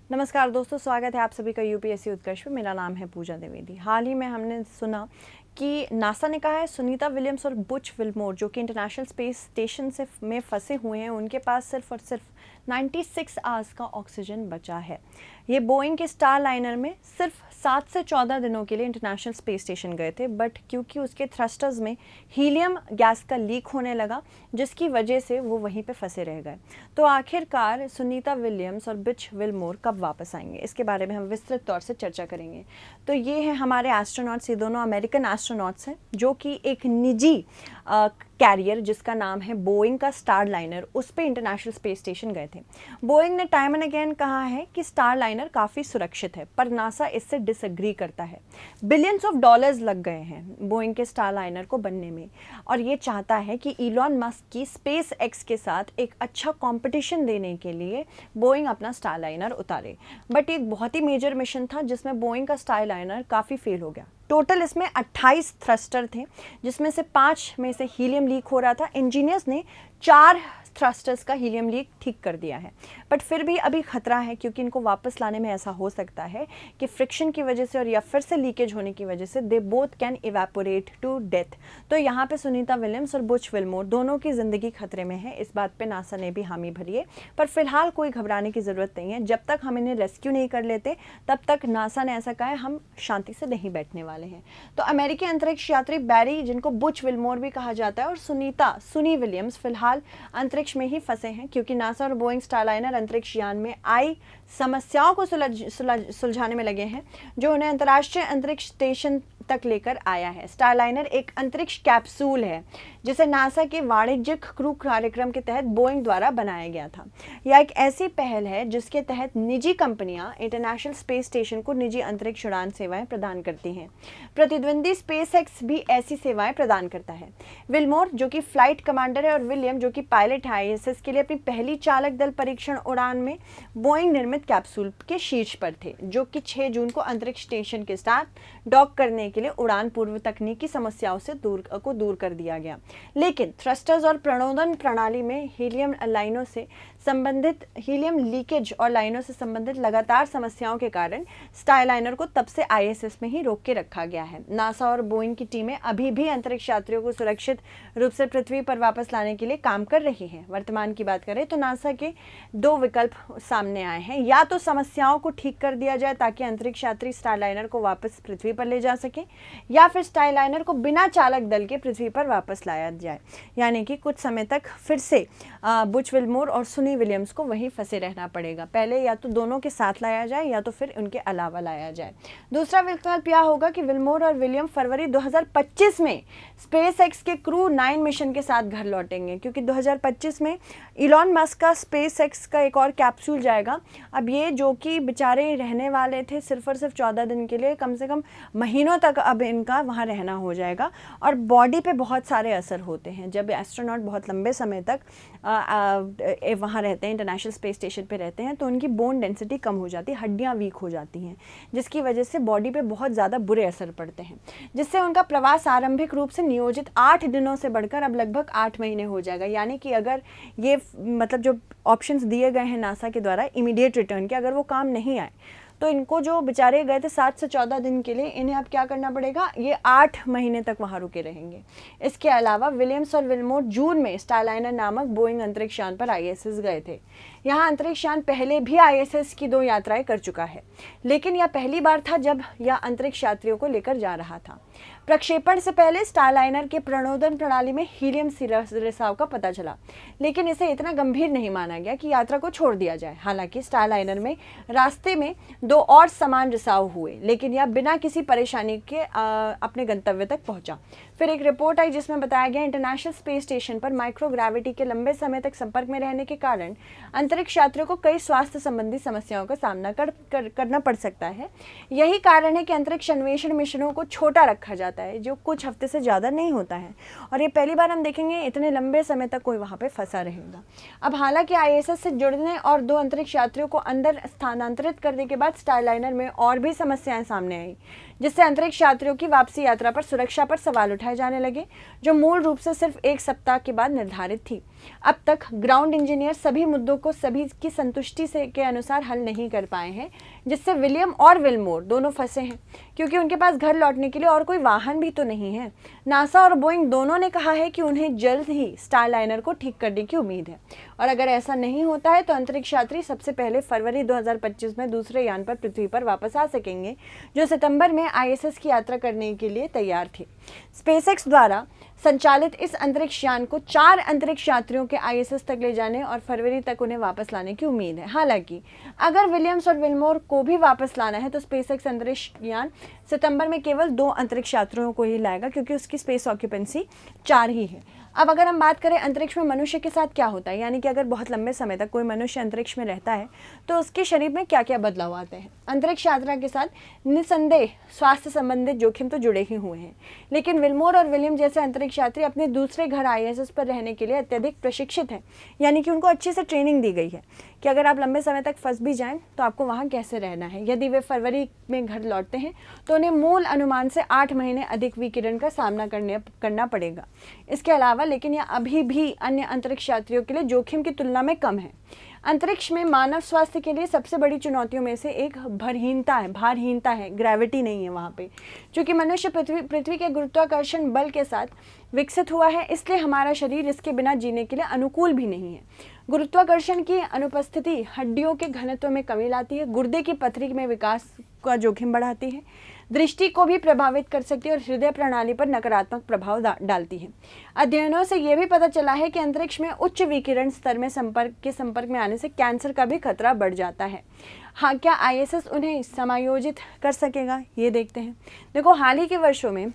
नमस्कार दोस्तों, स्वागत है आप सभी का यूपीएससी उत्कर्ष में। मेरा नाम है पूजा द्विवेदी। हाल ही में हमने सुना कि नासा ने कहा है सुनीता विलियम्स और बुच विल्मोर जो कि इंटरनेशनल स्पेस स्टेशन से में फंसे हुए हैं, उनके पास सिर्फ और सिर्फ 96 आवर्स का ऑक्सीजन बचा है। ये बोइंग के स्टार लाइनर में सिर्फ 7 से 14 दिनों के लिए इंटरनेशनल स्पेस स्टेशन गए थे, बट क्योंकि उसके थ्रस्टर्स में हीलियम गैस का लीक होने लगा, जिसकी वजह से वो वहीं पे फंसे रह गए। तो आखिरकार सुनीता विलियम्स और बुच विल्मोर कब वापस आएंगे, इसके बारे में हम विस्तृत तौर से चर्चा करेंगे। तो ये हैं हमारे एस्ट्रोनॉट्स, ये दोनों अमेरिकन एस्ट्रोनॉट्स हैं जो कि एक निजी कैरियर जिसका नाम है बोइंग का स्टार लाइनर, उस पे इंटरनेशनल स्पेस स्टेशन गए थे। बोइंग ने टाइम एंड अगेन कहा है कि स्टार लाइनर काफ़ी सुरक्षित है, पर नासा इससे डिसएग्री करता है। बिलियंस ऑफ डॉलर्स लग गए हैं बोइंग के स्टार लाइनर को बनने में, और ये चाहता है कि इलॉन मस्क की स्पेस एक्स के साथ एक अच्छा कंपटीशन देने के लिए बोइंग अपना स्टार लाइनर उतारे। बट एक बहुत ही मेजर मिशन था जिसमें बोइंग का स्टार लाइनर काफ़ी फेल हो गया। टोटल इसमें 28 थ्रस्टर थे, जिसमें से 5 में से हीलियम लीक हो रहा था। इंजीनियर्स ने 4 थ्रस्टर्स का हीलियम लीक ठीक कर दिया है, बट फिर भी अभी खतरा है क्योंकि इनको वापस लाने में ऐसा हो सकता है कि फ्रिक्शन की वजह से और या फिर से लीकेज होने की वजह से they both can evaporate to death. तो यहाँ पे सुनीता विलियम्स और बुच विल्मोर दोनों की ज़िंदगी खतरे में है। इस बात पे नासा ने भी हामी भरी है, पर फिलहाल कोई घबराने की ज़रूरत नहीं है। जब तक हम इन्हें रेस्क्यू नहीं कर लेते तब तक नासा ने ऐसा कहा है हम शांति से नहीं बैठने वाले हैं। तो अमेरिकी अंतरिक्ष यात्री बैरी, जिनको बुच विल्मोर भी कहा जाता है, और सुनी विलियम्स फिलहाल अंतरिक्ष में ही फंसे हैं क्योंकि नासा और बोइंग स्टारलाइनर अंतरिक्ष यान में आई समस्याओं को सुलझाने में लगे हैं, जो उन्हें अंतर्राष्ट्रीय अंतरिक्ष स्टेशन तक लेकर आया है। स्टारलाइनर एक अंतरिक्ष कैप्सूल है जिसे नासा के वाणिज्यिक क्रू कार्यक्रम के तहत बोइंग द्वारा बनाया गया था। यह एक ऐसी पहल है जिसके तहत निजी कंपनियां इंटरनेशनल स्पेस स्टेशन को निजी अंतरिक्ष उड़ान सेवाएं प्रदान करती हैं। प्रतिद्वंदी स्पेसएक्स भी ऐसी सेवाएं प्रदान करता है। विल्मोर जो कि फ्लाइट कमांडर है और विलियम जो कि पायलट है आईएसएस के लिए अपनी पहली चालक दल परीक्षण उड़ान में बोइंग निर्मित कैप्सूल के शीर्ष पर थे, जो कि 6 जून को अंतरिक्ष स्टेशन के साथ डॉक करने के लिए उड़ान पूर्व तकनीकी समस्याओं से दूर कर दिया गया। लेकिन थ्रस्टर्स और प्रणोदन प्रणाली में हीलियम लीकेज और लाइनों से संबंधित लगातार समस्याओं के कारण स्टारलाइनर को तब से आईएसएस में ही रोक के रखा गया है। नासा और बोइंग की टीमें अभी भी अंतरिक्ष यात्रियों को सुरक्षित रूप से पृथ्वी पर वापस लाने के लिए काम कर रही हैं। वर्तमान की बात करें तो नासा के 2 विकल्प सामने आए हैं। या तो समस्याओं को ठीक कर दिया जाए ताकि अंतरिक्ष यात्री स्टारलाइनर को वापस पृथ्वी पर ले जा सके, या फिर स्टारलाइनर को बिना चालक दल के पृथ्वी पर वापस लाया जाए, यानी कि कुछ समय तक फिर से बुच विल्मोर और सुनी विलियम्स को वहीं फंसे रहना पड़ेगा। पहले या तो दोनों के साथ लाया जाए या तो फिर उनके अलावा लाया जाए। दूसरा विकल्प यह होगा कि विल्मोर और विलियम फरवरी 2025 में स्पेसएक्स के क्रू 9 मिशन के साथ घर लौटेंगे, क्योंकि 2025 में इलॉन मस्क का स्पेसएक्स का एक और कैप्सूल जाएगा। अब ये जो कि बेचारे रहने वाले थे सिर्फ और सिर्फ 14 दिन के लिए, कम से कम महीनों तक अब इनका वहाँ रहना हो जाएगा। और बॉडी पे बहुत सारे असर होते हैं जब एस्ट्रोनॉट बहुत लंबे समय तक वहाँ रहते हैं, इंटरनेशनल स्पेस स्टेशन पे रहते हैं, तो उनकी बोन डेंसिटी कम हो जाती है, हड्डियाँ वीक हो जाती हैं, जिसकी वजह से बॉडी पे बहुत ज़्यादा बुरे असर पड़ते हैं, जिससे उनका प्रवास आरंभिक रूप से नियोजित 8 दिनों से बढ़कर अब लगभग 8 महीने हो जाएगा। यानी कि अगर ये मतलब जो ऑप्शंस दिए गए हैं नासा के द्वारा इमीडिएट रिटर्न के, अगर वो काम नहीं आए तो इनको जो बेचारे गए थे 7 से 14 दिन के लिए, इन्हें अब क्या करना पड़ेगा, ये 8 महीने तक वहाँ रुके रहेंगे। इसके अलावा विलियम्स और विल्मोर जून में स्टारलाइनर नामक बोइंग अंतरिक्ष यान पर आईएसएस गए थे। यहाँ अंतरिक्ष यान पहले भी आईएसएस की 2 यात्राएं कर चुका है, लेकिन यह पहली बार था जब यह अंतरिक्ष यात्रियों को लेकर जा रहा था। प्रक्षेपण से पहले स्टारलाइनर के प्रणोदन प्रणाली में हीलियम रिसाव का पता चला, लेकिन इसे इतना गंभीर नहीं माना गया कि यात्रा को छोड़ दिया जाए। हालांकि स्टारलाइनर में रास्ते में 2 और समान रिसाव हुए, लेकिन यह बिना किसी परेशानी के अपने गंतव्य तक पहुंचा। फिर एक रिपोर्ट आई जिसमें बताया गया इंटरनेशनल स्पेस स्टेशन पर माइक्रोग्रेविटी के लंबे समय तक संपर्क में रहने के कारण अंतरिक्ष यात्रियों को कई स्वास्थ्य संबंधी समस्याओं का सामना करना पड़ सकता है। यही कारण है कि अंतरिक्ष अन्वेषण मिशनों को छोटा रखा जाता है, जो कुछ हफ्ते से ज़्यादा नहीं होता है, और ये पहली बार हम देखेंगे इतने लंबे समय तक कोई वहाँ पे फंसा रहेगा। अब हालांकि आईएसएस से जुड़ने और 2 अंतरिक्ष यात्रियों को अंदर स्थानांतरित करने के बाद स्टारलाइनर में और भी समस्याएं सामने आई, जिससे अंतरिक्ष यात्रियों की वापसी यात्रा पर सुरक्षा पर सवाल उठाए जाने लगे, जो मूल रूप से सिर्फ 1 सप्ताह के बाद निर्धारित थी। अब तक ग्राउंड इंजीनियर सभी मुद्दों को सभी की संतुष्टि से के अनुसार हल नहीं कर पाए हैं, जिससे विलियम और विलमोर दोनों फंसे हैं, क्योंकि उनके पास घर लौटने के लिए और कोई वाहन भी तो नहीं है। नासा और बोइंग दोनों ने कहा है कि उन्हें जल्द ही स्टारलाइनर को ठीक करने की उम्मीद है, और अगर ऐसा नहीं होता है तो अंतरिक्ष यात्री सबसे पहले फरवरी 2025 में दूसरे यान पर पृथ्वी पर वापस आ सकेंगे, जो सितंबर में आईएसएस की यात्रा करने के लिए तैयार थे। स्पेसएक्स द्वारा संचालित इस अंतरिक्ष यान को 4 अंतरिक्ष यात्रियों के आईएसएस तक ले जाने और फरवरी तक उन्हें वापस लाने की उम्मीद है। हालांकि अगर विलियम्स और विलमोर को भी वापस लाना है तो स्पेसएक्स अंतरिक्ष यान सितंबर में केवल 2 अंतरिक्ष यात्रियों को ही लाएगा, क्योंकि उसकी स्पेस ऑक्यूपेंसी 4 ही है। अब अगर हम बात करें अंतरिक्ष में मनुष्य के साथ क्या होता है, यानी कि अगर बहुत लंबे समय तक कोई मनुष्य अंतरिक्ष में रहता है तो उसके शरीर में क्या क्या बदलाव आते हैं। अंतरिक्ष यात्रा के साथ निस्संदेह स्वास्थ्य संबंधित जोखिम तो जुड़े ही हुए हैं, लेकिन विलमोर और विलियम जैसे अंतरिक्ष यात्री अपने दूसरे घर आईएसएस पर रहने के लिए अत्यधिक प्रशिक्षित हैं, यानी कि उनको अच्छे से ट्रेनिंग दी गई है कि अगर आप लंबे समय तक फंस भी जाएं तो आपको वहाँ कैसे रहना है। यदि वे फरवरी में घर लौटते हैं तो उन्हें मूल अनुमान से 8 महीने अधिक विकिरण का सामना करना पड़ेगा। इसके अलावा लेकिन यह अभी भी अन्य अंतरिक्ष यात्रियों के लिए जोखिम की तुलना में कम है। अंतरिक्ष में मानव स्वास्थ्य के लिए सबसे बड़ी चुनौतियों में से एक भारहीनता है, ग्रेविटी नहीं है वहाँ पे। चूँकि मनुष्य पृथ्वी के गुरुत्वाकर्षण बल के साथ विकसित हुआ है, इसलिए हमारा शरीर इसके बिना जीने के लिए अनुकूल भी नहीं है। गुरुत्वाकर्षण की अनुपस्थिति हड्डियों के घनत्व में कमी लाती है, गुर्दे की पथरी में विकास का जोखिम बढ़ाती है, दृष्टि को भी प्रभावित कर सकती है और हृदय प्रणाली पर नकारात्मक प्रभाव डालती है। अध्ययनों से यह भी पता चला है कि अंतरिक्ष में उच्च विकिरण स्तर में संपर्क में आने से कैंसर का भी खतरा बढ़ जाता है। हाँ, क्या आईएसएस उन्हें समायोजित कर सकेगा, ये देखते हैं। देखो, हाल ही के वर्षों में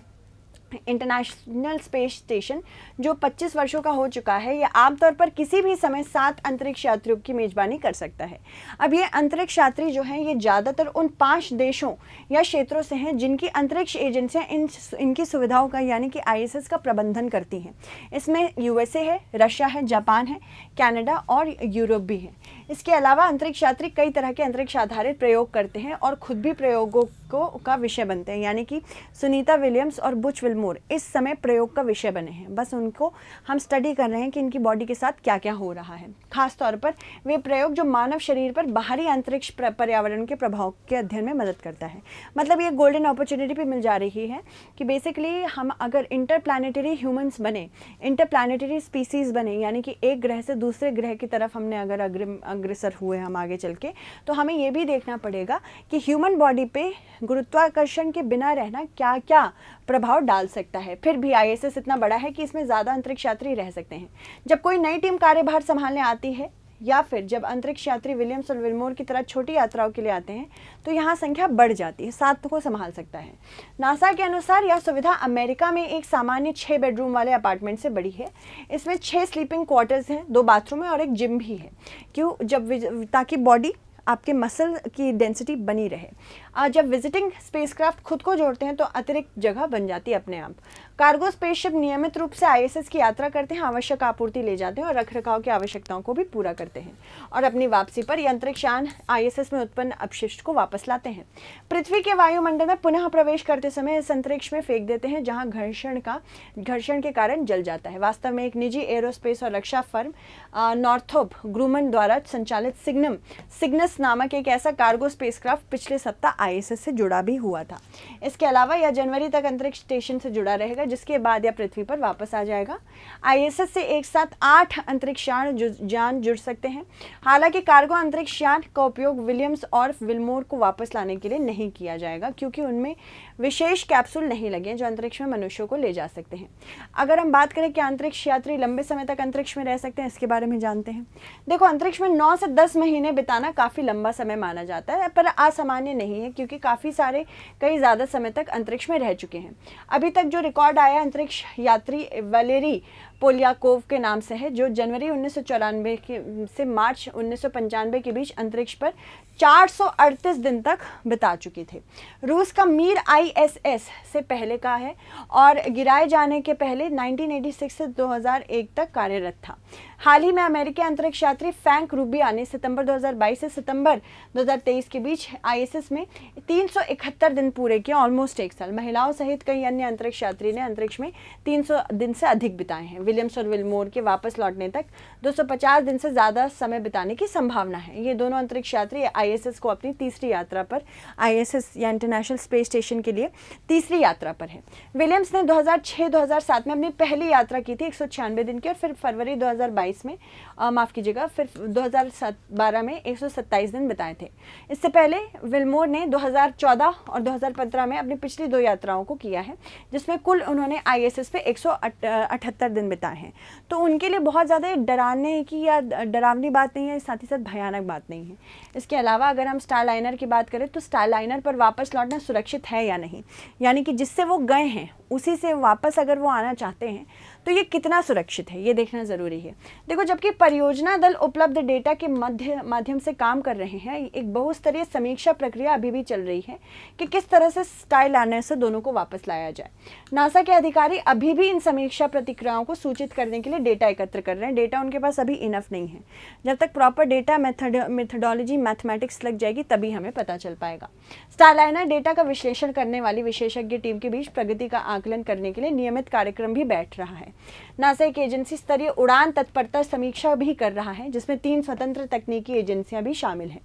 इंटरनेशनल स्पेस स्टेशन जो 25 वर्षों का हो चुका है, यह आमतौर पर किसी भी समय 7 अंतरिक्ष यात्रियों की मेजबानी कर सकता है। अब ये अंतरिक्ष यात्री जो हैं, ये ज़्यादातर उन 5 देशों या क्षेत्रों से हैं जिनकी अंतरिक्ष एजेंसियां इनकी सुविधाओं का यानी कि आईएसएस का प्रबंधन करती हैं। इसमें यूएसए है, रशिया है, जापान है, कनाडा और यूरोप भी है। इसके अलावा अंतरिक्ष यात्री कई तरह के अंतरिक्ष आधारित प्रयोग करते हैं और खुद भी प्रयोगों का विषय बनते हैं, यानी कि सुनीता विलियम्स और बुच विलमोर इस समय प्रयोग का विषय बने हैं। बस उनको हम स्टडी कर रहे हैं कि इनकी बॉडी के साथ क्या क्या हो रहा है। खास तौर पर वे प्रयोग जो मानव शरीर पर बाहरी अंतरिक्ष पर्यावरण के प्रभाव के अध्ययन में मदद करता है। मतलब ये गोल्डन अपॉर्चुनिटी भी मिल जा रही है कि बेसिकली हम अगर इंटरप्लैनेटरी ह्यूमंस बने, इंटरप्लैनेटरी स्पीसीज बने, यानी कि एक ग्रह से दूसरे ग्रह की तरफ हमने अगर अग्रसर हुए हम आगे चल के, तो हमें ये भी देखना पड़ेगा कि ह्यूमन बॉडी पे गुरुत्वाकर्षण के बिना रहना क्या क्या प्रभाव डाल सकता है। फिर भी आईएसएस इतना बड़ा है कि इसमें ज़्यादा अंतरिक्ष यात्री रह सकते हैं। जब कोई नई टीम कार्यभार संभालने आती है या फिर जब अंतरिक्ष यात्री विलियम्स और विलमोर की तरह छोटी यात्राओं के लिए आते हैं तो यहाँ संख्या बढ़ जाती है, 7 को संभाल सकता है। नासा के अनुसार यह सुविधा अमेरिका में एक सामान्य 6 बेडरूम वाले अपार्टमेंट से बड़ी है। इसमें 6 स्लीपिंग क्वार्टर्स हैं, 2 बाथरूम है और एक जिम भी है। क्यों? ताकि बॉडी आपके मसल की डेंसिटी बनी रहे। जब विजिटिंग स्पेसक्राफ्ट खुद को जोड़ते हैं तो अतिरिक्त जगह बन जाती है अपने आप। कार्गो स्पेसशिप नियमित रूप से आईएसएस की यात्रा करते हैं, आवश्यक आपूर्ति ले जाते हैं और रखरखाव की आवश्यकताओं को भी पूरा करते हैं, और अपनी वापसी पर यह अंतरिक्ष यान आईएसएस में उत्पन्न अपशिष्ट को वापस लाते हैं। पृथ्वी के वायुमंडल में पुनः प्रवेश करते समय इस अंतरिक्ष में फेंक देते हैं, जहाँ घर्षण के कारण जल जाता है। वास्तव में एक निजी एरोस्पेस और रक्षा फर्म नॉर्थरोप ग्रूमन द्वारा संचालित सिग्नस नामक एक ऐसा कार्गो स्पेसक्राफ्ट पिछले सप्ताह आईएसएस से जुड़ा भी हुआ था। इसके अलावा यह जनवरी तक अंतरिक्ष स्टेशन से जुड़ा रहेगा, जिसके बाद यह पृथ्वी पर वापस आ जाएगा। आईएसएस से एक साथ 8 अंतरिक्ष यान जुड़ सकते हैं। हालांकि कार्गो अंतरिक्ष यान का उपयोग विलियम्स और विलमोर को वापस लाने के लिए नहीं किया जाएगा, क्योंकि उनमें विशेष कैप्सूल नहीं लगे जो अंतरिक्ष में मनुष्यों को ले जा सकते हैं। अगर हम बात करें कि अंतरिक्ष यात्री लंबे समय तक अंतरिक्ष में रह सकते हैं, इसके बारे में जानते हैं। देखो, अंतरिक्ष में 9 से 10 महीने बिताना काफ़ी लंबा समय माना जाता है, पर असामान्य नहीं है, क्योंकि काफ़ी सारे कई ज़्यादा समय तक अंतरिक्ष में रह चुके हैं। अभी तक जो रिकॉर्ड आया अंतरिक्ष यात्री वैलेरी पोलियाकोव के नाम से है, जो जनवरी 1994 से मार्च 1995 के बीच अंतरिक्ष पर 438 दिन तक बिता चुके थे। रूस का मीर आईएसएस से पहले का है और गिराए जाने के पहले 1986 से 2001 तक कार्यरत था। हाल ही में अमेरिकी अंतरिक्ष यात्री फ्रैंक रूबिया ने सितंबर 2022 से सितंबर 2023 के बीच आईएसएस में 371 दिन पूरे किए, ऑलमोस्ट 1 साल। महिलाओं सहित कई अन्य अंतरिक्ष यात्री ने अंतरिक्ष में 300 दिन से अधिक बिताए हैं। विलियम्स और विलमोर के वापस लौटने तक 250 दिन से ज़्यादा समय बिताने की संभावना है। ये दोनों अंतरिक्ष यात्री ISS को अपनी तीसरी यात्रा पर, ISS या इंटरनेशनल स्पेस स्टेशन के लिए तीसरी यात्रा पर है। विलियम्स ने 2006-2007 में अपनी पहली यात्रा की थी 196 दिन की, और फिर फरवरी 2022 में फिर 2012 में 127 दिन बिताए थे। इससे पहले विलमोर ने 2014 और 2015 में अपनी पिछली 2 यात्राओं को किया है, जिसमें कुल उन्होंने ISS पे 178 दिन बिताए हैं। तो उनके लिए बहुत ज़्यादा डराने की या डरावनी बात नहीं है, साथ ही साथ भयानक बात नहीं है। इसके अलावा अगर हम स्टारलाइनर की बात करें तो स्टारलाइनर पर वापस लौटना सुरक्षित है या नहीं, यानी कि जिससे वो गए हैं उसी से वापस अगर वो आना चाहते हैं तो ये कितना सुरक्षित है, ये देखना ज़रूरी है। देखो, जबकि परियोजना दल उपलब्ध डेटा के माध्यम से काम कर रहे हैं, एक बहुस्तरीय समीक्षा प्रक्रिया अभी भी चल रही है कि किस तरह से स्टारलाइनर से दोनों को वापस लाया जाए। नासा के अधिकारी अभी भी इन समीक्षा प्रतिक्रियाओं को सूचित करने के लिए डेटा एकत्र कर रहे हैं। डेटा उनके पास अभी इनफ नहीं है। जब तक प्रॉपर डेटा मेथडोलॉजी मैथमेटिक्स लग जाएगी तभी हमें पता चल पाएगा। स्टारलाइनर डेटा का विश्लेषण करने वाली विशेषज्ञ टीम के बीच प्रगति का आकलन करने के लिए नियमित कार्यक्रम भी बैठ रहा है। नासा एक एजेंसी स्तरीय उड़ान तत्परता समीक्षा भी कर रहा है, जिसमें 3 स्वतंत्र तकनीकी एजेंसियां भी शामिल हैं।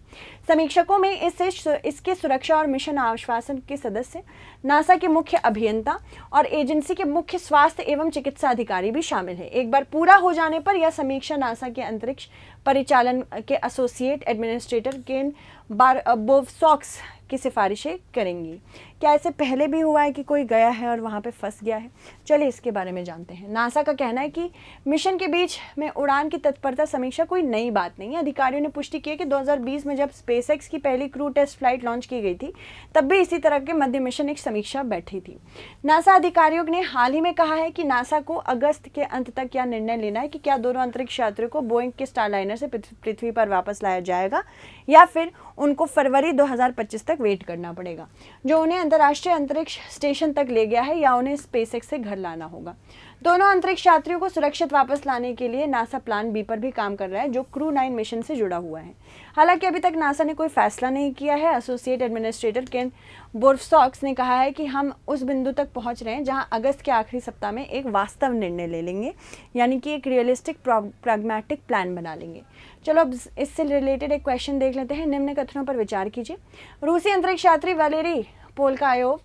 समीक्षकों में इसके सुरक्षा और मिशन आश्वासन के सदस्य, नासा के मुख्य अभियंता और एजेंसी के मुख्य स्वास्थ्य एवं चिकित्सा अधिकारी भी शामिल हैं। एक बार पूरा हो जाने पर यह समीक्षा नासा के अंतरिक्ष परिचालन के एसोसिएट एडमिनिस्ट्रेटर केन बोवसॉक्स की सिफारिशें करेंगी। क्या ऐसे पहले भी हुआ है कि कोई गया है और वहाँ पे फंस गया है? चलिए इसके बारे में जानते हैं। नासा का कहना है कि मिशन के बीच में उड़ान की तत्परता समीक्षा कोई नई बात नहीं है। अधिकारियों ने पुष्टि की है कि 2020 में जब स्पेसएक्स की पहली क्रू टेस्ट फ्लाइट लॉन्च की गई थी, तब भी इसी तरह के मध्य मिशन एक समीक्षा बैठी थी। नासा अधिकारियों ने हाल ही में कहा है कि नासा को अगस्त के अंत तक यह निर्णय लेना है कि क्या दोनों अंतरिक्ष यात्रियों को बोइंग के स्टारलाइनर से पृथ्वी पर वापस लाया जाएगा या फिर उनको फरवरी 2025 तक वेट करना पड़ेगा, जो उन्हें अंतर्राष्ट्रीय अंतरिक्ष स्टेशन तक ले गया है, या उन्हें स्पेसएक्स से घर लाना होगा। दोनों अंतरिक्ष यात्रियों को सुरक्षित वापस लाने के लिए नासा प्लान बी पर भी काम कर रहा है, जो क्रू 9 मिशन से जुड़ा हुआ है। हालांकि अभी तक नासा ने कोई फैसला नहीं किया है। एसोसिएट एडमिनिस्ट्रेटर केन बोवसॉक्स ने कहा है कि हम उस बिंदु तक पहुंच रहे हैं जहां अगस्त के आखिरी सप्ताह में एक वास्तव निर्णय ले लेंगे, यानी कि एक रियलिस्टिक प्रैग्मैटिक प्लान बना लेंगे। चलो अब इससे रिलेटेड एक क्वेश्चन देख लेते हैं। निम्न कथनों पर विचार कीजिए। रूसी अंतरिक्ष यात्री वैलेरी पोलकायोव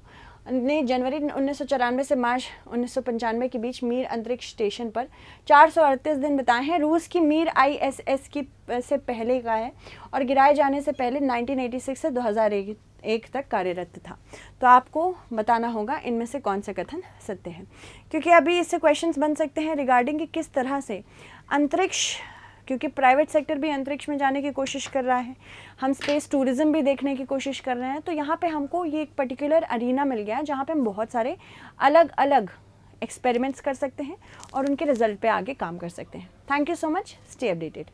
ने जनवरी 1994 से मार्च 1995 के बीच मीर अंतरिक्ष स्टेशन पर 438 दिन बिताए हैं। रूस की मीर ISS की से पहले का है और गिराए जाने से पहले 1986 से 2001 तक कार्यरत था। तो आपको बताना होगा इनमें से कौन सा कथन सत्य है, क्योंकि अभी इससे क्वेश्चंस बन सकते हैं रिगार्डिंग कि किस तरह से अंतरिक्ष, क्योंकि प्राइवेट सेक्टर भी अंतरिक्ष में जाने की कोशिश कर रहा है, हम स्पेस टूरिज्म भी देखने की कोशिश कर रहे हैं। तो यहाँ पे हमको ये एक पर्टिकुलर अरीना मिल गया है जहाँ पे हम बहुत सारे अलग अलग एक्सपेरिमेंट्स कर सकते हैं और उनके रिजल्ट पे आगे काम कर सकते हैं। Thank you so much, stay updated.